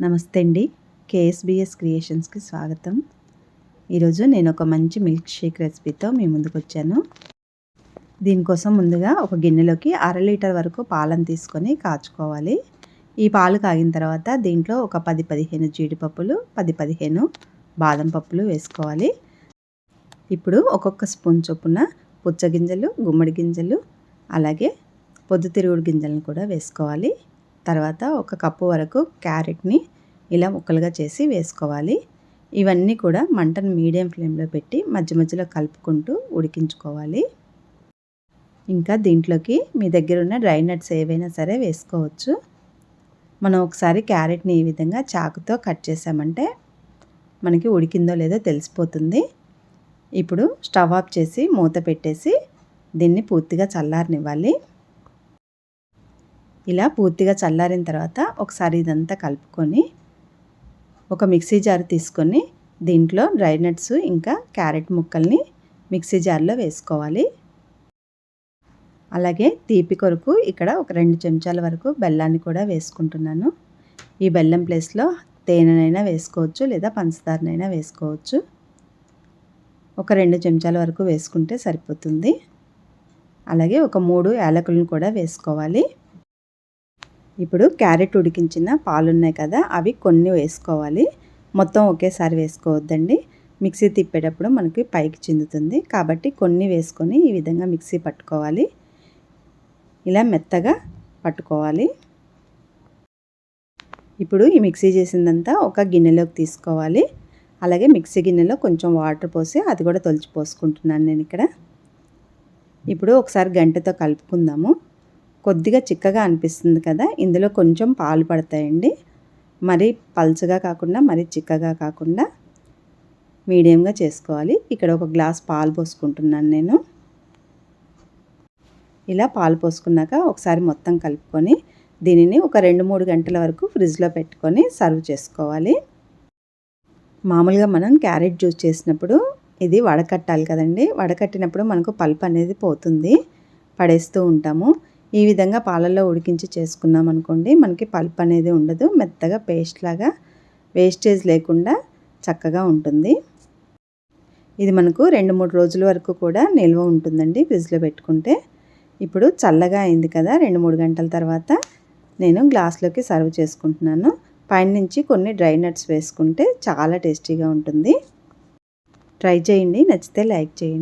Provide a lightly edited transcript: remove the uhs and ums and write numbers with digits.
నమస్తే అండి. కేఎస్బిఎస్ క్రియేషన్స్కి స్వాగతం. ఈరోజు నేను ఒక మంచి మిల్క్ షేక్ రెసిపీతో మీ ముందుకు వచ్చాను. దీనికోసం ముందుగా ఒక గిన్నెలోకి 1/2 లీటర్ వరకు పాలను తీసుకొని కాచుకోవాలి. ఈ పాలు కాగిన తర్వాత దీంట్లో ఒక 10-15 జీడిపప్పులు, 10-15 బాదం పప్పులు వేసుకోవాలి. ఇప్పుడు ఒక్కొక్క స్పూన్ చొప్పున పుచ్చగింజలు, గుమ్మడి గింజలు, అలాగే పొద్దుతిరుగుడు గింజలను కూడా వేసుకోవాలి. తర్వాత ఒక కప్పు వరకు క్యారెట్ని ఇలా ముక్కలుగా చేసి వేసుకోవాలి. ఇవన్నీ కూడా మంటను మీడియం ఫ్లేమ్లో పెట్టి మధ్య మధ్యలో కలుపుకుంటూ ఉడికించుకోవాలి. ఇంకా దీంట్లోకి మీ దగ్గర ఉన్న డ్రై నట్స్ ఏవైనా సరే వేసుకోవచ్చు. మనం ఒకసారి క్యారెట్ని ఈ విధంగా చాకుతో కట్ చేసామంటే మనకి ఉడికిందో లేదో తెలిసిపోతుంది. ఇప్పుడు స్టవ్ ఆఫ్ చేసి మూత పెట్టేసి దీన్ని పూర్తిగా చల్లారనివ్వాలి. ఇలా పూర్తిగా చల్లారిన తర్వాత ఒకసారి ఇదంతా కలుపుకొని ఒక మిక్సీ జార్ తీసుకొని దీంట్లో డ్రై నట్స్ ఇంకా క్యారెట్ ముక్కల్ని మిక్సీ జార్లో వేసుకోవాలి. అలాగే తీపి కొరకు ఇక్కడ ఒక 2 చెంచాల వరకు బెల్లాన్ని కూడా వేసుకుంటున్నాను. ఈ బెల్లం ప్లేస్లో తేనెనైనా వేసుకోవచ్చు లేదా పంచదారనైనా వేసుకోవచ్చు. ఒక 2 చెంచాల వరకు వేసుకుంటే సరిపోతుంది. అలాగే ఒక 3 యాలకులను కూడా వేసుకోవాలి. ఇప్పుడు క్యారెట్ ఉడికించిన పాలు ఉన్నాయి కదా, అవి కొన్ని వేసుకోవాలి. మొత్తం ఒకేసారి వేసుకోవద్దండి. మిక్సీ తిప్పేటప్పుడు మనకి పైకి చిందుతుంది. కాబట్టి కొన్ని వేసుకొని ఈ విధంగా మిక్సీ పట్టుకోవాలి. ఇలా మెత్తగా పట్టుకోవాలి. ఇప్పుడు ఈ మిక్సీ చేసిందంతా ఒక గిన్నెలోకి తీసుకోవాలి. అలాగే మిక్సీ గిన్నెలో కొంచెం వాటర్ పోసి అది కూడా పోసుకుంటున్నాను నేను ఇక్కడ. ఇప్పుడు ఒకసారి గంటెతో కలుపుకుందాము. కొద్దిగా చిక్కగా అనిపిస్తుంది కదా, ఇందులో కొంచెం పాలు పడతాయండి. మరీ పల్చగా కాకుండా మరీ చిక్కగా కాకుండా మీడియంగా చేసుకోవాలి. ఇక్కడ ఒక గ్లాస్ పాలు పోసుకుంటున్నాను నేను. ఇలా పాలు పోసుకున్నాక ఒకసారి మొత్తం కలుపుకొని దీనిని ఒక 2-3 గంటల వరకు ఫ్రిడ్జ్లో పెట్టుకొని సర్వ్ చేసుకోవాలి. మామూలుగా మనం క్యారెట్ జ్యూస్ చేసినప్పుడు ఇది వడకట్టాలి కదండి. వడకట్టినప్పుడు మనకు పల్ప్ అనేది పోతుంది, పడేస్తూ ఉంటాము. ఈ విధంగా పాలల్లో ఉడికించి చేసుకున్నాం అనుకోండి, మనకి పల్ప్ అనేది ఉండదు. మెత్తగా పేస్ట్ లాగా వేస్టేజ్ లేకుండా చక్కగా ఉంటుంది. ఇది మనకు 2-3 రోజుల వరకు కూడా నిల్వ ఉంటుందండి ఫ్రిడ్జ్లో పెట్టుకుంటే. ఇప్పుడు చల్లగా అయింది కదా, 2-3 గంటల తర్వాత నేను గ్లాస్లోకి సర్వ్ చేసుకుంటున్నాను. పైనుంచి కొన్ని డ్రై నట్స్ వేసుకుంటే చాలా టేస్టీగా ఉంటుంది. ట్రై చేయండి, నచ్చితే లైక్ చేయండి.